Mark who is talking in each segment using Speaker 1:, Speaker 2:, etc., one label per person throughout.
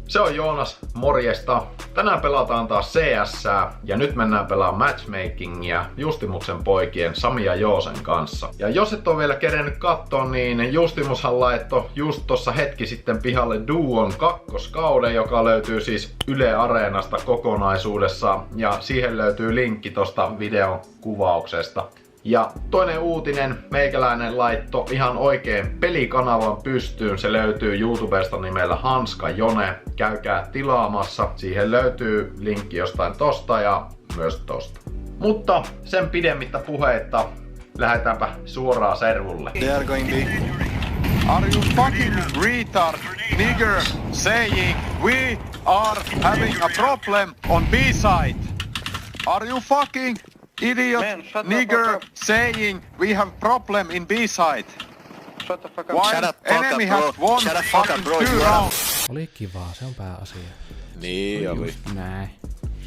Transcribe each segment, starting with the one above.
Speaker 1: Se on Joonas, morjesta. Tänään pelataan taas CS:ää ja nyt mennään pelaamaan matchmakingia Justimuksen poikien Sami ja Joosen kanssa. Ja jos et ole vielä kerennyt katsoa, niin Justimushan laittoi just tossa hetki sitten pihalle Duon kakkoskauden, joka löytyy siis Yle Areenasta kokonaisuudessa ja siihen löytyy linkki tosta videon kuvauksesta. Ja toinen uutinen, meikäläinen laitto ihan oikein pelikanavan pystyyn. Se löytyy YouTubesta nimellä Hanska Jone. Käykää tilaamassa. Siihen löytyy linkki jostain tosta ja myös tosta. Mutta sen pidemmittä puheitta lähdetäänpä suoraan servulle.
Speaker 2: They are going B. Are you fucking retard nigger saying we are having a problem on B-side? Are you fucking idiot nigger saying we have problem in B-side?
Speaker 3: Shut the fuck up.
Speaker 2: While enemy has won fucking 2 rounds.
Speaker 4: Oli kivaa, se on pääasia.
Speaker 5: Niin oli.
Speaker 4: Näin.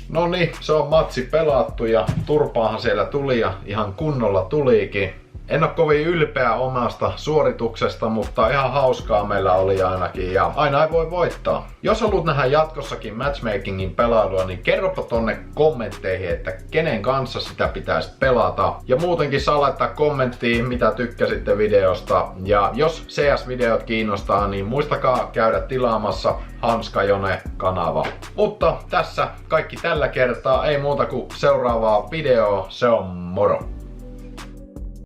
Speaker 1: No niin, se on matsi pelattu ja turpaahan siellä tuli ja ihan kunnolla tulikin. En ole kovin ylpeä omasta suorituksesta, mutta ihan hauskaa meillä oli ainakin ja aina ei voi voittaa. Jos haluat nähdä jatkossakin matchmakingin pelailua, niin kerropa tonne kommentteihin, että kenen kanssa sitä pitäisi pelata. Ja muutenkin saa laittaa kommenttiin, mitä tykkäsitte videosta. Ja jos CS-videot kiinnostaa, niin muistakaa käydä tilaamassa Hanska Jone-kanava. Mutta tässä kaikki tällä kertaa, ei muuta kuin seuraavaa videoa, se on moro!